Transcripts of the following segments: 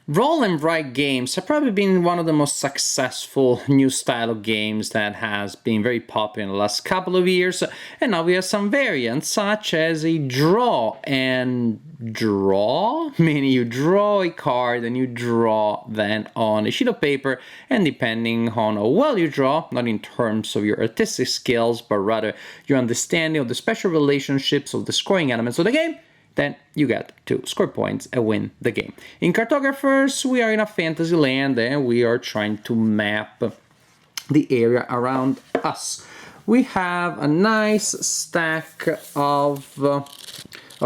Roll and write games have probably been one of the most successful new style of games that has been very popular in the last couple of years, and now we have some variants such as a draw and draw, meaning you draw a card and you draw then on a sheet of paper, and depending on how well you draw, not in terms of your artistic skills but rather your understanding of the special relationships of the scoring elements of the game, then you get to score points and win the game. In Cartographers, we are in a fantasy land and we are trying to map the area around us. We have a nice stack of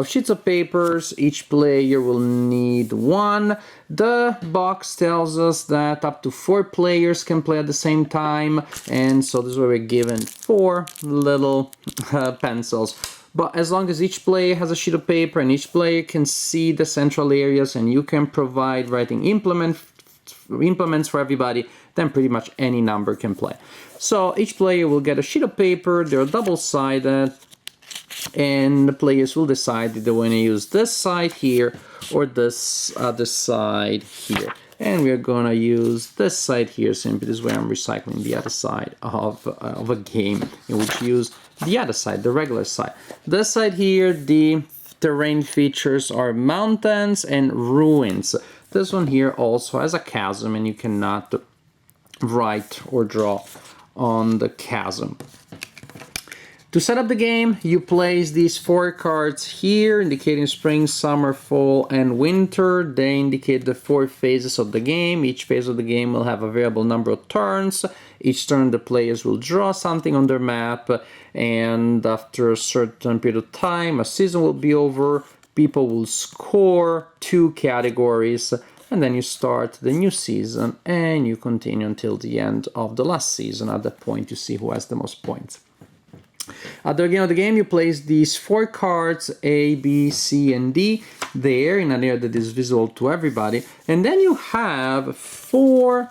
sheets of papers. Each player will need one. The box tells us that up to 4 players can play at the same time, and so this is where we're given 4 little pencils. But as long as each player has a sheet of paper and each player can see the central areas and you can provide writing implements for everybody, then pretty much any number can play. So each player will get a sheet of paper, they're double-sided, and the players will decide if they want to use this side here or this other side here. And we're gonna use this side here simply this way. I'm recycling the other side of a game in which you use the other side, the regular side. This side here, the terrain features are mountains and ruins. This one here also has a chasm and you cannot write or draw on the chasm. To set up the game, you place these 4 cards here, indicating spring, summer, fall, and winter. They indicate the 4 phases of the game. Each phase of the game will have a variable number of turns. Each turn, the players will draw something on their map, and after a certain period of time, a season will be over. People will score 2 categories, and then you start the new season, and you continue until the end of the last season. At that point, you see who has the most points. At the beginning of the game, you place these 4 cards, A, B, C, and D, there in an area that is visible to everybody. And then you have 4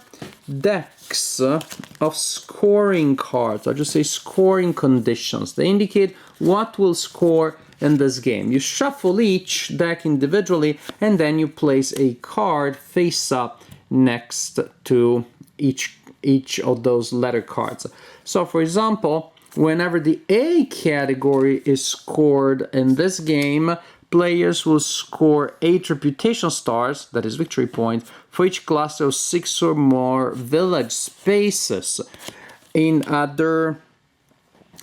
decks of scoring cards. I'll just say scoring conditions. They indicate what will score in this game. You shuffle each deck individually, and then you place a card face up next to each of those letter cards. So, for example, whenever the A category is scored in this game, players will score 8 reputation stars, that is victory points, for each cluster of 6 or more village spaces. In other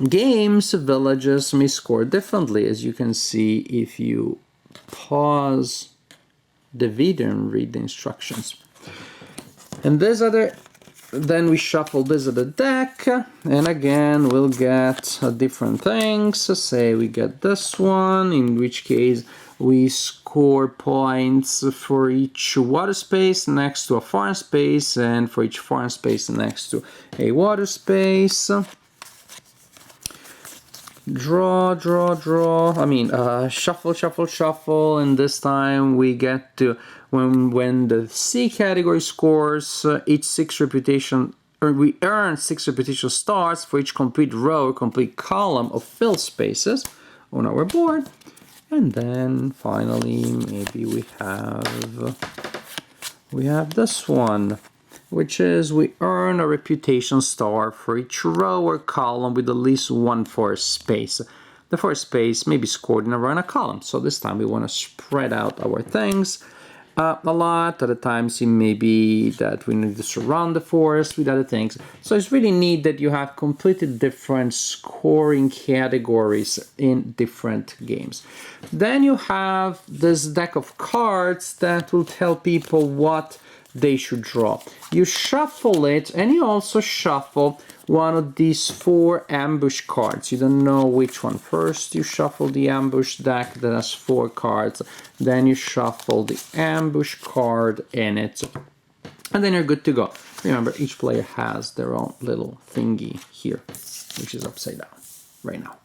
games, villages may score differently, as you can see if you pause the video and read the instructions. And then we shuffle this other deck, and again we'll get different things. Say we get this one, in which case we score points for each water space next to a farm space, and for each farm space next to a water space. Draw, shuffle, and this time we get to when the C category scores each 6 reputation, or we earn 6 reputation stars for each complete row or complete column of fill spaces on our board. And then finally maybe we have this one, which is we earn a reputation star for each row or column with at least 1 forest space. The forest space may be scored in a row and a column, so this time we want to spread out our things a lot. Other times it may be that we need to surround the forest with other things. So it's really neat that you have completely different scoring categories in different games. Then you have this deck of cards that will tell people what they should draw. You shuffle it, and you also shuffle one of these 4 ambush cards. You don't know which one. First you shuffle the ambush deck that has 4 cards, then you shuffle the ambush card in it, and then you're good to go. Remember, each player has their own little thingy here, which is upside down right now.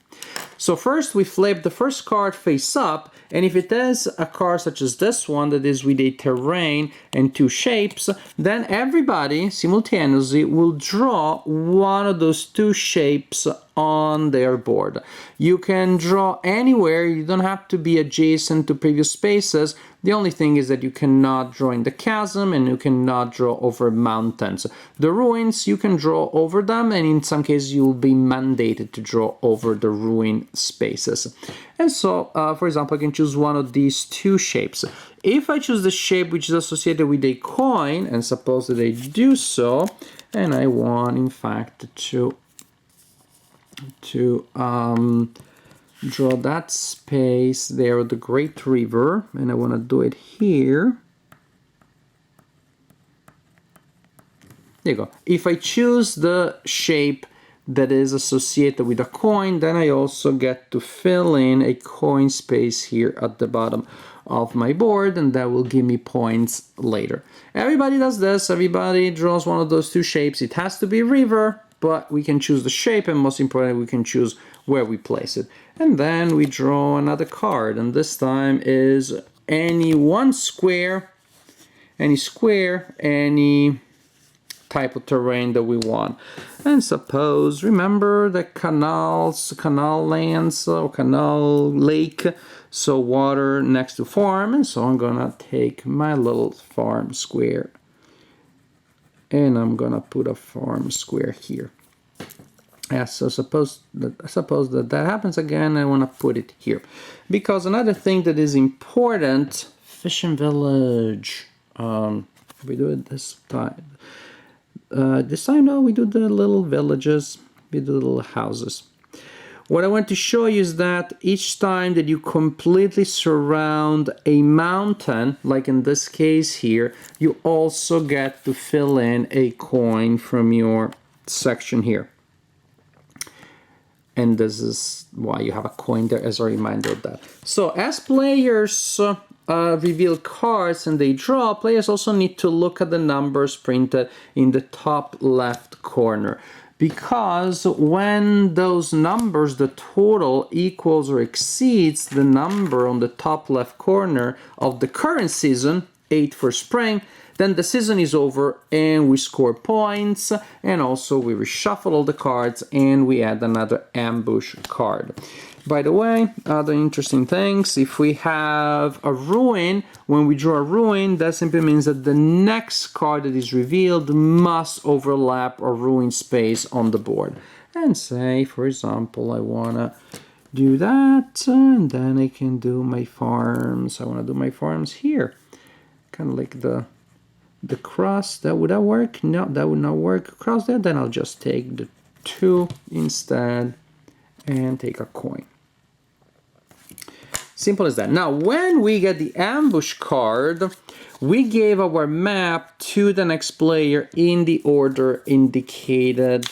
So first we flip the first card face up, and if it is a card such as this one that is with a terrain and 2 shapes, then everybody simultaneously will draw one of those 2 shapes on their board. You can draw anywhere, you don't have to be adjacent to previous spaces, The only thing is that you cannot draw in the chasm and you cannot draw over mountains. The ruins, you can draw over them, and in some cases you will be mandated to draw over the ruin spaces. And so, for example, I can choose one of these two shapes. If I choose the shape which is associated with a coin, and suppose that I do so, and I want, in fact, to draw that space there, the Great River, and I want to do it here. There you go. If I choose the shape that is associated with a coin, then I also get to fill in a coin space here at the bottom of my board, and that will give me points later. Everybody does this. Everybody draws one of those two shapes. It has to be river, but we can choose the shape, and most importantly, we can choose where we place it. And then we draw another card, and this time is any one square, any type of terrain that we want. And suppose, remember the canals, canal lands, or canal lake, so water next to farm, and so I'm gonna take my little farm square and I'm gonna put a farm square here. Yeah, so suppose that happens again, I want to put it here. Because another thing that is important, fishing village. We do it this time. This time, no, we do the little villages, we do the little houses. What I want to show you is that each time that you completely surround a mountain, like in this case here, you also get to fill in a coin from your section here. And this is why you have a coin there as a reminder of that. So as players reveal cards and they draw, players also need to look at the numbers printed in the top left corner. Because when those numbers, the total equals or exceeds the number on the top left corner of the current season, 8 for spring, then the season is over and we score points, and also we reshuffle all the cards and we add another ambush card. By the way, other interesting things, if we have a ruin, when we draw a ruin, that simply means that the next card that is revealed must overlap a ruin space on the board. And say, for example, I want to do that, and then I can do my farms. I want to do my farms here. Kind of like the cross. Would that work? No, that would not work. Across there, then I'll just take the 2 instead and take a coin. Simple as that. Now, when we get the ambush card, we gave our map to the next player in the order indicated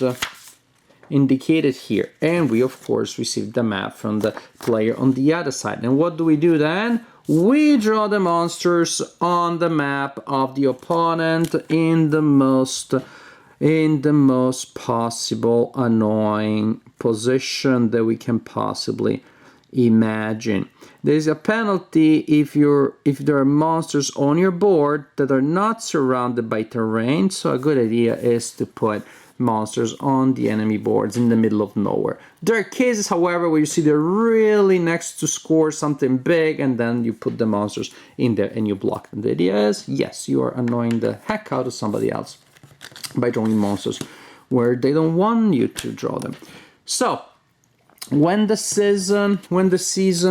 here. And we, of course, received the map from the player on the other side. And what do we do then? We draw the monsters on the map of the opponent in the most possible annoying position that we can possibly imagine. There's a penalty if there are monsters on your board that are not surrounded by terrain, so a good idea is to put monsters on the enemy boards in the middle of nowhere. There are cases, however, where you see they're really next to score something big, and then you put the monsters in there and you block them. The idea is, yes, you are annoying the heck out of somebody else by drawing monsters where they don't want you to draw them. So when the season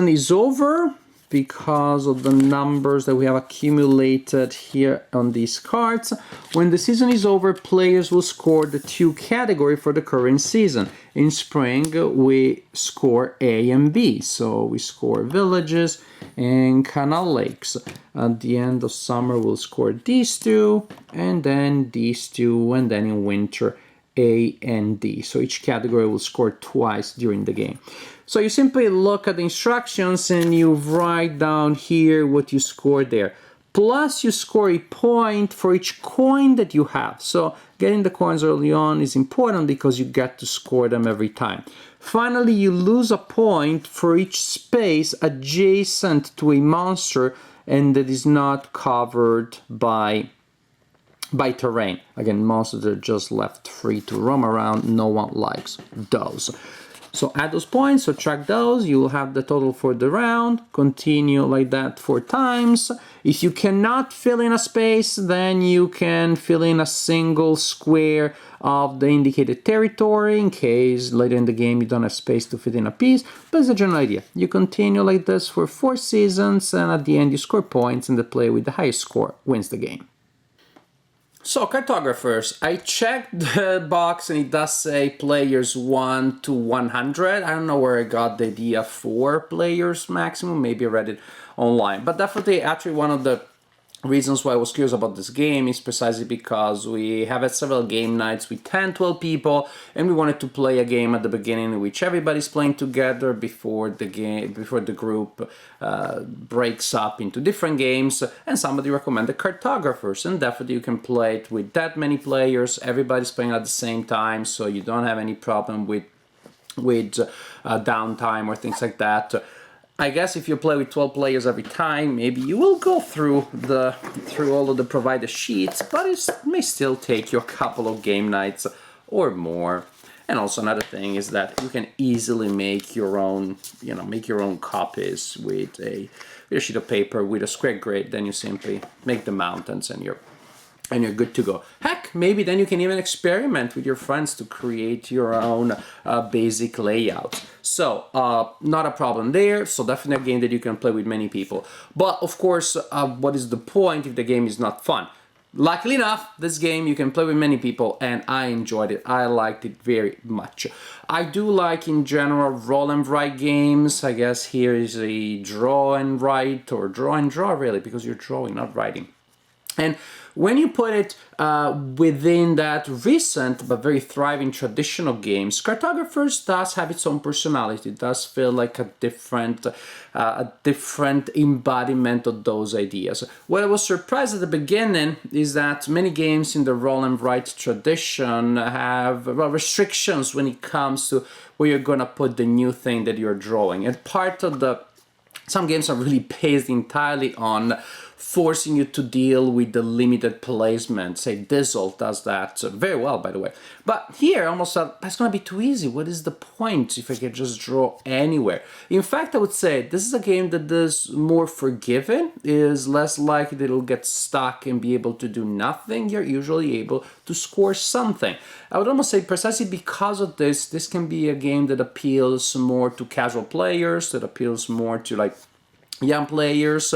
is over, because of the numbers that we have accumulated here on these cards, when the season is over, players will score the 2 category for the current season. In spring, we score A and B, so we score villages and canal lakes. At the end of summer, we'll score these 2, and then these 2, and then in winter, A and D. So each category will score twice during the game. So you simply look at the instructions and you write down here what you scored there. Plus you score a point for each coin that you have. So getting the coins early on is important because you get to score them every time. Finally, you lose a point for each space adjacent to a monster and that is not covered by terrain. Again, monsters are just left free to roam around. No one likes those. So add those points, subtract those, you will have the total for the round, continue like that 4 times. If you cannot fill in a space, then you can fill in a single square of the indicated territory in case later in the game you don't have space to fit in a piece, but it's a general idea. You continue like this for 4 seasons, and at the end you score points, and the player with the highest score wins the game. So, Cartographers, I checked the box and it does say players 1 to 100. I don't know where I got the idea for players maximum, maybe I read it online. But definitely, actually, one of the reasons why I was curious about this game is precisely because we have had several game nights with 10, 12 people, and we wanted to play a game at the beginning in which everybody's playing together before the group breaks up into different games. And somebody recommended Cartographers, and definitely you can play it with that many players. Everybody's playing at the same time, so you don't have any problem with downtime or things like that. I guess if you play with 12 players every time, maybe you will go through all of the provided sheets, but it may still take you a couple of game nights or more. And also another thing is that you can easily make your own, copies with a sheet of paper with a square grid. Then you simply make the mountains and you're good to go. Heck, maybe then you can even experiment with your friends to create your own basic layout. So, not a problem there. So definitely a game that you can play with many people. But of course, what is the point if the game is not fun? Luckily enough, this game you can play with many people, and I enjoyed it. I liked it very much. I do like, in general, roll and write games. I guess here is a draw and write, or draw and draw really, because you're drawing, not writing. And when you put it within that recent but very thriving traditional games, Cartographers does have its own personality. It does feel like a different embodiment of those ideas. What I was surprised at the beginning is that many games in the roll and write tradition have restrictions when it comes to where you're going to put the new thing that you're drawing. And some games are really based entirely on forcing you to deal with the limited placement. Say Dizzle does that very well, by the way. But here, almost that's going to be too easy. What is the point if I can just draw anywhere? In fact, I would say this is a game that is more forgiving, is less likely that it'll get stuck and be able to do nothing. You're usually able to score something. I would almost say precisely because of this can be a game that appeals more to casual players, that appeals more to young players,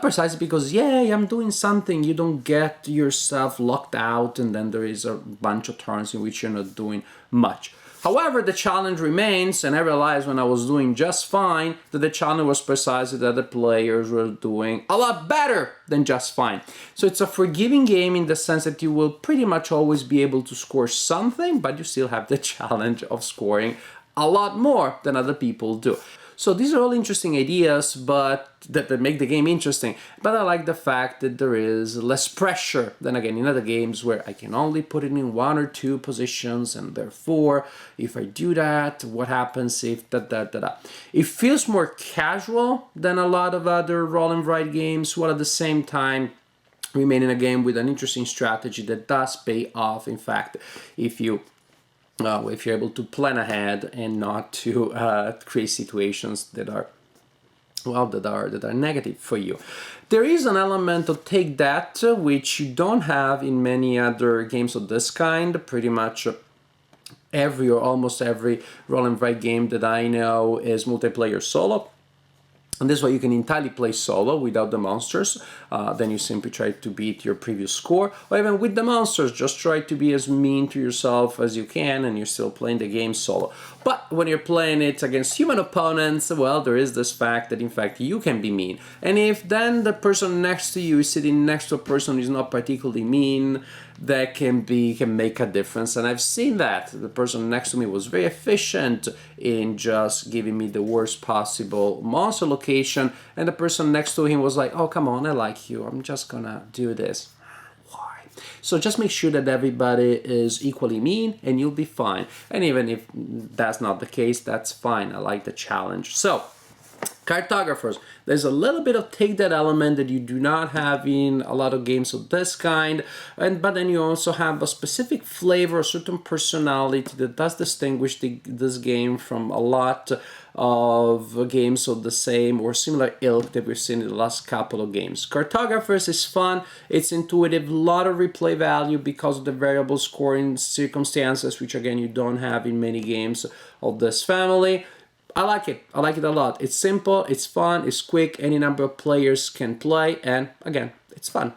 precisely because, I'm doing something. You don't get yourself locked out and then there is a bunch of turns in which you're not doing much. However, the challenge remains, and I realized when I was doing just fine that the challenge was precisely that the players were doing a lot better than just fine. So it's a forgiving game in the sense that you will pretty much always be able to score something, but you still have the challenge of scoring a lot more than other people do. So these are all interesting ideas, but that make the game interesting. But I like the fact that there is less pressure than, again, in other games where I can only put it in 1 or 2 positions, and therefore, if I do that, what happens if It feels more casual than a lot of other roll and write games, while at the same time remaining a game with an interesting strategy that does pay off, in fact, if you're able to plan ahead and not to create situations that are negative for you. There is an element of take that which you don't have in many other games of this kind. Pretty much every or almost every roll and write game that I know is multiplayer solo. And this way you can entirely play solo without the monsters. Then you simply try to beat your previous score. Or even with the monsters, just try to be as mean to yourself as you can and you're still playing the game solo. But when you're playing it against human opponents, well, there is this fact that in fact you can be mean. And if then the person next to you is sitting next to a person who's not particularly mean, that can make a difference. And I've seen that. The person next to me was very efficient in just giving me the worst possible monster location, and the person next to him was like, oh, come on, I like you, I'm just gonna do this. Why? So just make sure that everybody is equally mean and you'll be fine. And even if that's not the case, that's fine. I like the challenge. So Cartographers. There's a little bit of take that element that you do not have in a lot of games of this kind, but then you also have a specific flavor, a certain personality that does distinguish this game from a lot of games of the same or similar ilk that we've seen in the last couple of games. Cartographers is fun, it's intuitive, a lot of replay value because of the variable scoring circumstances, which again you don't have in many games of this family. I like it a lot. It's simple, it's fun, it's quick, any number of players can play, and again, it's fun.